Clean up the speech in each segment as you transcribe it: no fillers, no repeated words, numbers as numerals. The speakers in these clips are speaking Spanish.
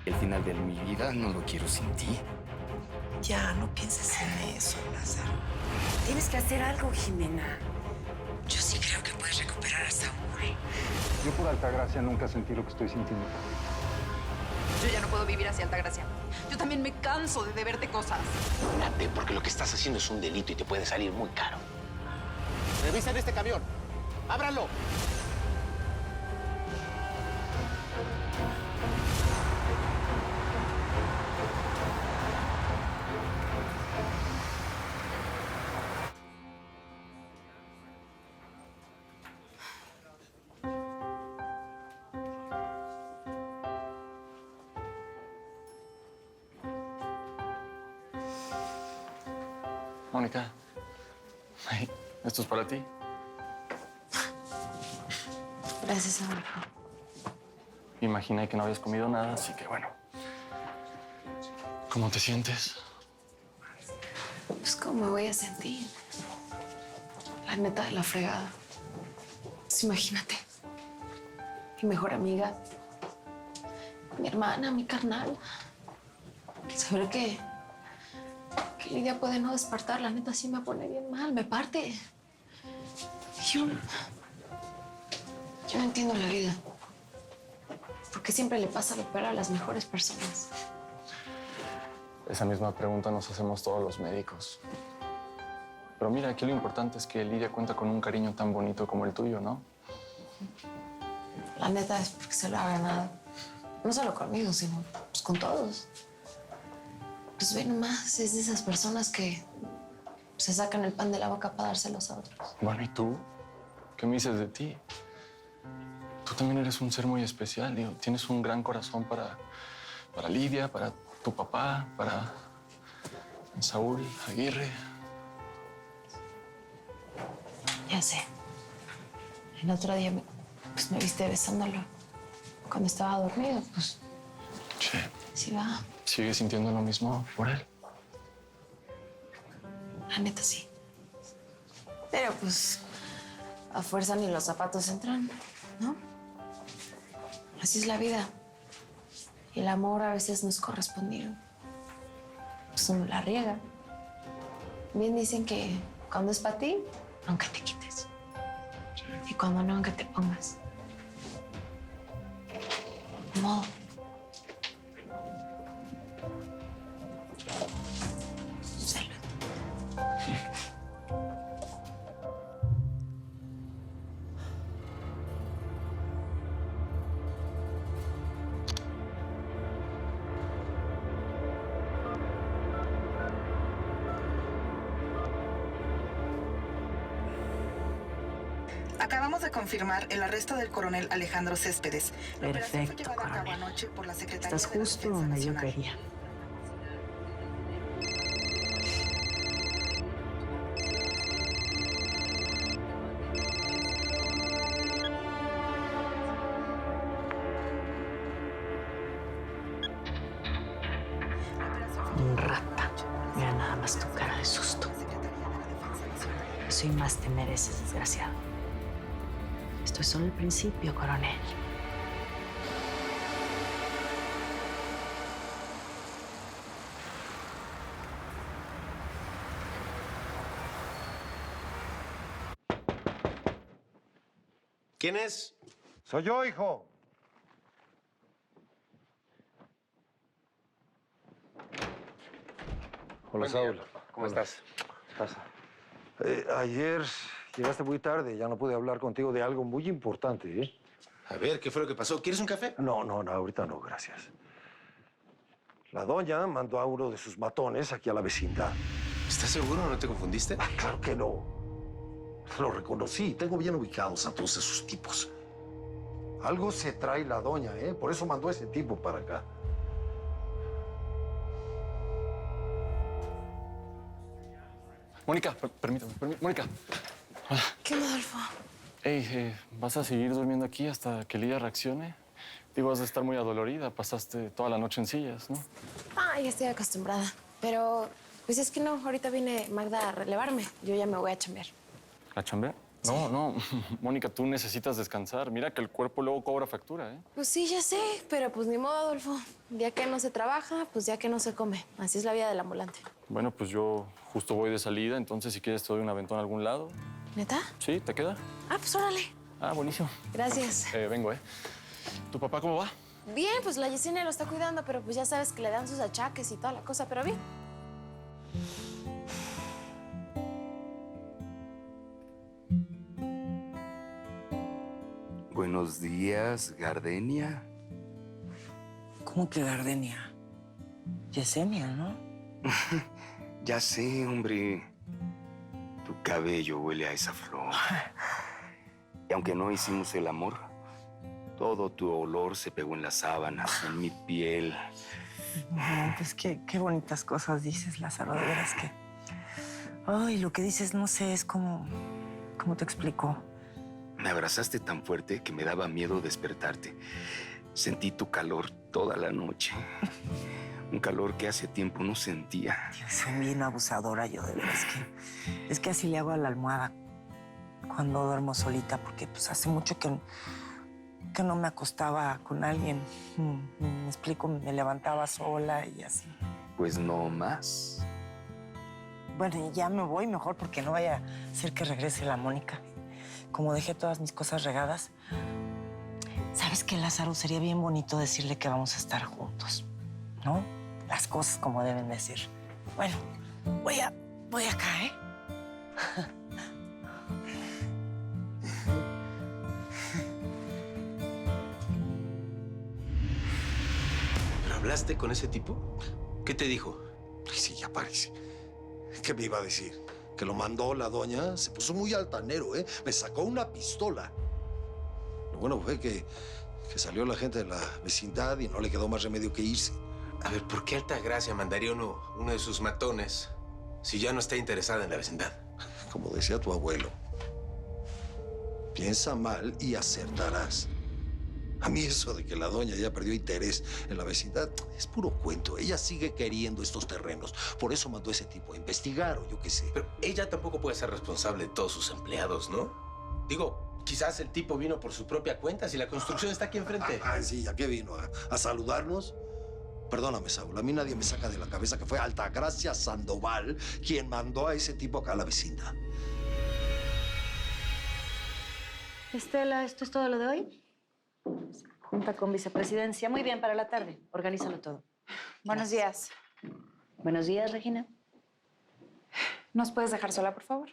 El final de mi vida no lo quiero sin ti. Ya, no pienses en eso, Lázaro. Tienes que hacer algo, Jimena. Yo sí creo que puedes recuperar a Saúl. Yo por Altagracia nunca sentí lo que estoy sintiendo. Yo ya no puedo vivir hacia Altagracia. Yo también me canso de deberte cosas. Apúrate, porque lo que estás haciendo es un delito y te puede salir muy caro. Revisen este camión. ¡Ábranlo! Mónica, ay, esto es para ti. Gracias, Adolfo. Imaginé que no habías comido nada, así que bueno. ¿Cómo te sientes? Pues, ¿cómo me voy a sentir? La neta de la fregada. Pues, imagínate. Mi mejor amiga, mi hermana, mi carnal. Saber que Lidia puede no despertar, la neta sí me pone bien mal, me parte. Yo no entiendo la vida. ¿Por qué siempre le pasa lo peor a las mejores personas? Esa misma pregunta nos hacemos todos los médicos. Pero mira, aquí lo importante es que Lidia cuenta con un cariño tan bonito como el tuyo, ¿no? La neta es porque se lo ha ganado. No solo conmigo, sino pues, con todos. Pues ve nomás, es de esas personas que se sacan el pan de la boca para dárselos a otros. Bueno, ¿y tú? ¿Qué me dices de ti? Tú también eres un ser muy especial, digo. Tienes un gran corazón para Lidia, para tu papá, para Saúl Aguirre. Ya sé. El otro día me viste besándolo. Cuando estaba dormido, pues Sí. sí va. ¿Sigues sintiendo lo mismo por él? La neta sí. Pero pues a fuerza ni los zapatos entran, ¿no? Así es la vida. Y el amor a veces no es correspondido. Pues uno la riega. Bien dicen que cuando es para ti, aunque te quites. Y cuando no, aunque te pongas. Ni modo. Salud. Acabamos de confirmar el arresto del coronel Alejandro Céspedes. La operación fue Perfecto, llevada a cabo coronel. anoche por la Secretaría Estás de la justo Defensa donde yo Nacional. quería. Un rata. Mira nada más tu cara de susto. Eso y más te mereces, desgraciado. Esto es solo el principio, coronel. ¿Quién es? Soy yo, hijo. Hola, Saúl. ¿Cómo estás? Pasa. Ayer llegaste muy tarde, ya no pude hablar contigo de algo muy importante, ¿eh? A ver, ¿qué fue lo que pasó? ¿Quieres un café? No, ahorita no, gracias. La doña mandó a uno de sus matones aquí a la vecindad. ¿Estás seguro? ¿No te confundiste? Ah, claro que no. Lo reconocí, tengo bien ubicados a todos esos tipos. Algo se trae la doña, ¿eh? Por eso mandó a ese tipo para acá. Mónica, permítame. Mónica. Hola. ¿Qué onda, Adolfo? Hey, ¿vas a seguir durmiendo aquí hasta que Lidia reaccione? Digo, vas a estar muy adolorida. Pasaste toda la noche en sillas, ¿no? Ah, ya estoy acostumbrada. Pero, pues es que no, ahorita viene Magda a relevarme. Yo ya me voy a chambear. ¿A chambear? No, Mónica, tú necesitas descansar. Mira que el cuerpo luego cobra factura, ¿eh? Pues sí, ya sé, pero pues ni modo, Adolfo. Ya que no se trabaja, pues ya que no se come. Así es la vida del ambulante. Bueno, pues yo justo voy de salida, entonces si quieres te doy un aventón a algún lado. ¿Neta? ¿Sí? ¿Te queda? Ah, pues órale. Ah, buenísimo. Gracias. Vengo, ¿eh? ¿Tu papá cómo va? Bien, pues la Yesenia lo está cuidando, pero pues ya sabes que le dan sus achaques y toda la cosa, pero bien. Buenos días, Gardenia. ¿Cómo que Gardenia? Yesenia, ¿no? Ya sé, hombre. Tu cabello huele a esa flor. Y aunque no hicimos el amor, todo tu olor se pegó en las sábanas, en mi piel. No, pues qué bonitas cosas dices, Lázaro, de veras que... Ay, lo que dices, no sé, es como... ¿Cómo te explico? Me abrazaste tan fuerte que me daba miedo despertarte. Sentí tu calor toda la noche. Un calor que hace tiempo no sentía. Dios, soy bien abusadora yo, de veras que... Es que así le hago a la almohada cuando duermo solita, porque pues hace mucho que no me acostaba con alguien. Me explico, me levantaba sola y así. Pues no más. Bueno, y ya me voy mejor porque no vaya a ser que regrese la Mónica. Como dejé todas mis cosas regadas, ¿sabes qué, Lázaro? Sería bien bonito decirle que vamos a estar juntos, ¿no? Las cosas como deben de ser. Bueno, voy acá, ¿eh? ¿Hablaste con ese tipo? ¿Qué te dijo? Sí, ya parece. ¿Qué me iba a decir? Que lo mandó la doña. Se puso muy altanero, ¿eh? Me sacó una pistola. Lo bueno fue que salió la gente de la vecindad y no le quedó más remedio que irse. A ver, ¿por qué Altagracia mandaría uno de sus matones si ya no está interesada en la vecindad? Como decía tu abuelo, piensa mal y acertarás. A mí eso de que la doña ya perdió interés en la vecindad es puro cuento. Ella sigue queriendo estos terrenos. Por eso mandó a ese tipo a investigar o yo qué sé. Pero ella tampoco puede ser responsable de todos sus empleados, ¿no? Digo, quizás el tipo vino por su propia cuenta si la construcción está aquí enfrente. Sí, ¿a qué vino? ¿A saludarnos? Perdóname, Saúl, a mí nadie me saca de la cabeza que fue Altagracia Sandoval quien mandó a ese tipo acá a la vecindad. Estela, ¿esto es todo lo de hoy? Junta con vicepresidencia. Muy bien, para la tarde. Organízalo todo. Buenos días. Buenos días, Regina. ¿Nos puedes dejar sola, por favor?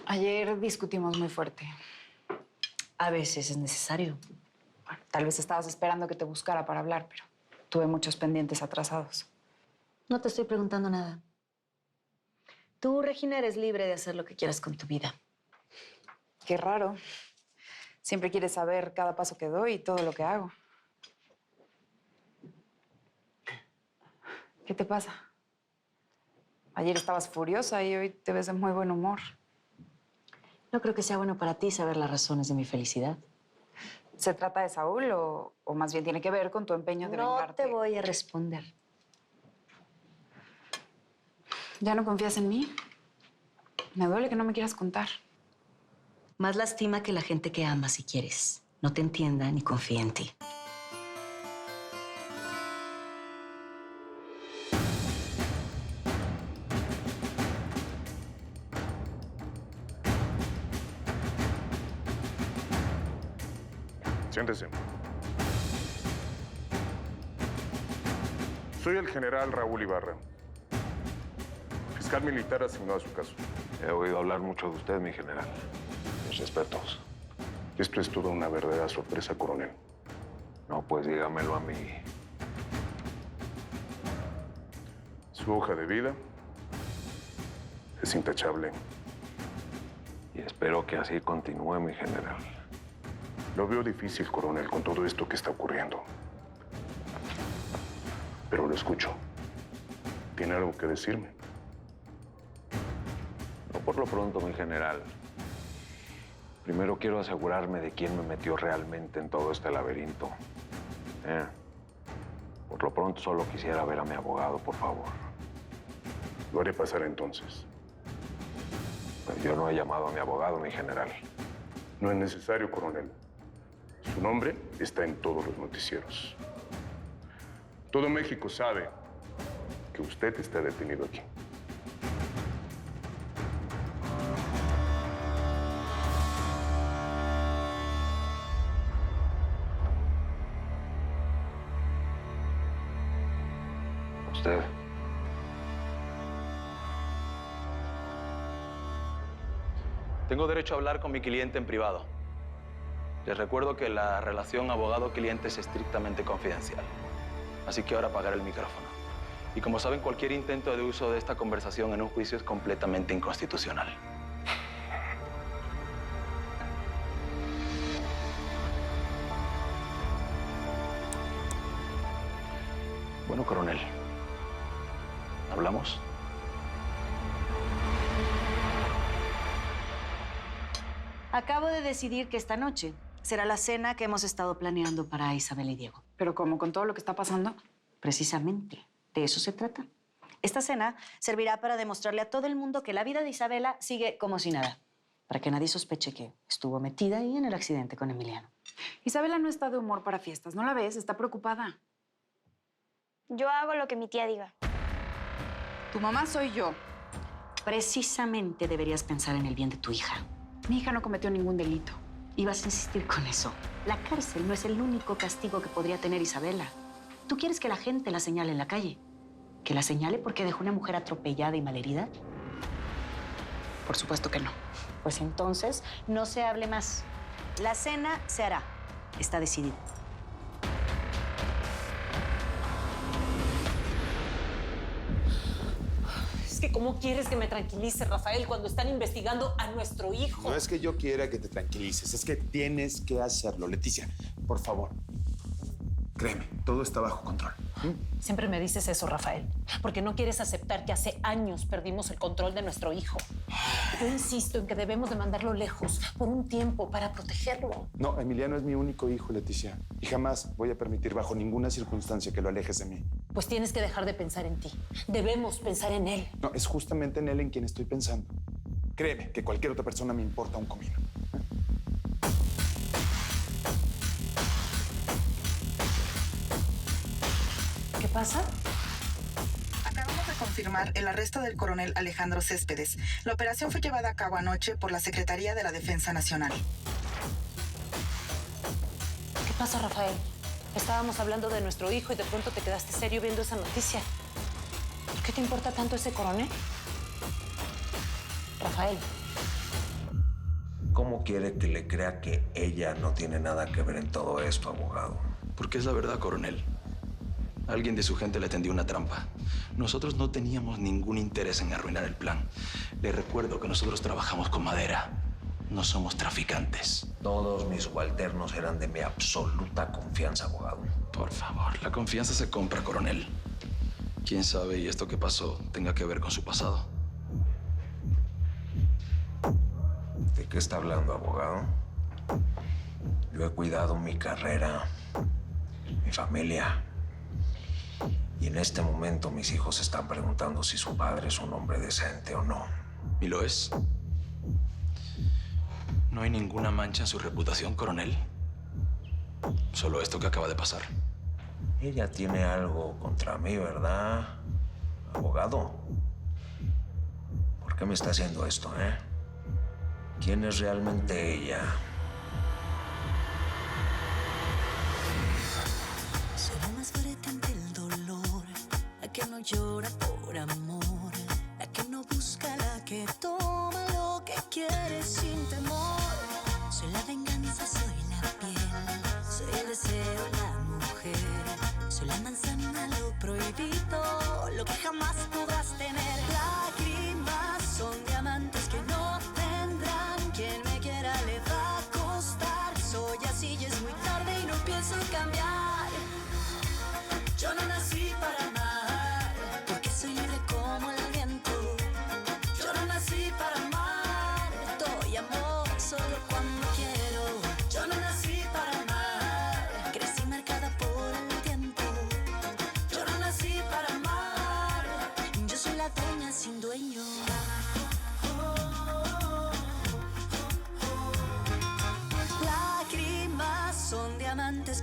Ayer discutimos muy fuerte. A veces es necesario. Bueno, tal vez estabas esperando que te buscara para hablar, pero tuve muchos pendientes atrasados. No te estoy preguntando nada. Tú, Regina, eres libre de hacer lo que quieras con tu vida. Qué raro. Siempre quieres saber cada paso que doy y todo lo que hago. ¿Qué te pasa? Ayer estabas furiosa y hoy te ves de muy buen humor. No creo que sea bueno para ti saber las razones de mi felicidad. ¿Se trata de Saúl o más bien tiene que ver con tu empeño de vengarte? No te voy a responder. ¿Ya no confías en mí? Me duele que no me quieras contar. Más lastima que la gente que amas y quieres no te entienda ni confíe en ti. Siéntese. Soy el general Raúl Ibarra, fiscal militar asignado a su caso. He oído hablar mucho de usted, mi general. Mis respetos. Esto es toda una verdadera sorpresa, coronel. No, pues dígamelo a mí. Su hoja de vida es intachable. Y espero que así continúe, mi general. Lo veo difícil, coronel, con todo esto que está ocurriendo. Pero lo escucho. ¿Tiene algo que decirme? No por lo pronto, mi general. Primero quiero asegurarme de quién me metió realmente en todo este laberinto. Por lo pronto solo quisiera ver a mi abogado, por favor. Lo haré pasar entonces. Pero yo no he llamado a mi abogado, mi general. No es necesario, coronel. Su nombre está en todos los noticieros. Todo México sabe que usted está detenido aquí. ¿Usted? Tengo derecho a hablar con mi cliente en privado. Les recuerdo que la relación abogado-cliente es estrictamente confidencial. Así que ahora apagaré el micrófono. Y como saben, cualquier intento de uso de esta conversación en un juicio es completamente inconstitucional. Bueno, coronel. ¿Hablamos? Acabo de decidir que esta noche será la cena que hemos estado planeando para Isabel y Diego. Pero como con todo lo que está pasando. Precisamente, de eso se trata. Esta cena servirá para demostrarle a todo el mundo que la vida de Isabela sigue como si nada. Para que nadie sospeche que estuvo metida ahí en el accidente con Emiliano. Isabela no está de humor para fiestas. ¿No la ves? Está preocupada. Yo hago lo que mi tía diga. Tu mamá soy yo. Precisamente deberías pensar en el bien de tu hija. Mi hija no cometió ningún delito. Y vas a insistir con eso. La cárcel no es el único castigo que podría tener Isabela. ¿Tú quieres que la gente la señale en la calle? ¿Que la señale porque dejó una mujer atropellada y malherida? Por supuesto que no. Pues entonces, no se hable más. La cena se hará. Está decidido. Es que ¿cómo quieres que me tranquilice, Rafael, cuando están investigando a nuestro hijo? No es que yo quiera que te tranquilices, es que tienes que hacerlo. Leticia, por favor. Créeme, todo está bajo control. Siempre me dices eso, Rafael, porque no quieres aceptar que hace años perdimos el control de nuestro hijo. Yo insisto en que debemos de mandarlo lejos por un tiempo para protegerlo. No, Emiliano es mi único hijo, Leticia. Y jamás voy a permitir bajo ninguna circunstancia que lo alejes de mí. Pues tienes que dejar de pensar en ti. Debemos pensar en él. No, es justamente en él en quien estoy pensando. Créeme que cualquier otra persona me importa un comino. ¿Qué pasa? Acabamos de confirmar el arresto del coronel Alejandro Céspedes. La operación fue llevada a cabo anoche por la Secretaría de la Defensa Nacional. ¿Qué pasa, Rafael? Estábamos hablando de nuestro hijo y de pronto te quedaste serio viendo esa noticia. ¿Por qué te importa tanto ese coronel? Rafael. ¿Cómo quiere que le crea que ella no tiene nada que ver en todo esto, abogado? Porque es la verdad, coronel. Alguien de su gente le tendió una trampa. Nosotros no teníamos ningún interés en arruinar el plan. Le recuerdo que nosotros trabajamos con madera. No somos traficantes. Todos mis subalternos eran de mi absoluta confianza, abogado. Por favor, la confianza se compra, coronel. ¿Quién sabe y esto que pasó tenga que ver con su pasado? ¿De qué está hablando, abogado? Yo he cuidado mi carrera, mi familia. Y en este momento mis hijos se están preguntando si su padre es un hombre decente o no. ¿Y lo es? ¿No hay ninguna mancha en su reputación, coronel? Solo esto que acaba de pasar. Ella tiene algo contra mí, ¿verdad, abogado? ¿Por qué me está haciendo esto, eh? ¿Quién es realmente ella? Soy la más fuerte ante el dolor, la que no llora por amor, la que no busca, la que toma lo que quiere sin temor. Soy la venganza, soy la piel, soy el deseo, la mujer, soy la manzana, lo prohibido, lo que jamás podrás tener. Lágrimas son diamantes que no tendrán, quien me quiera le va a costar. Soy así y es muy tarde y no pienso cambiar. Yo no nací para amar, porque soy libre como el viento. Yo no nací para amar, doy amor solo cuando quiero. Yo no nací para amar, crecí marcada por el tiempo. Yo no nací para amar,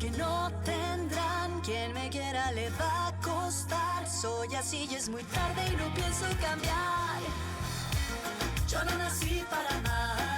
que no tendrán. Quien me quiera le va a costar. Soy así y es muy tarde y no pienso cambiar. Yo no nací para amar.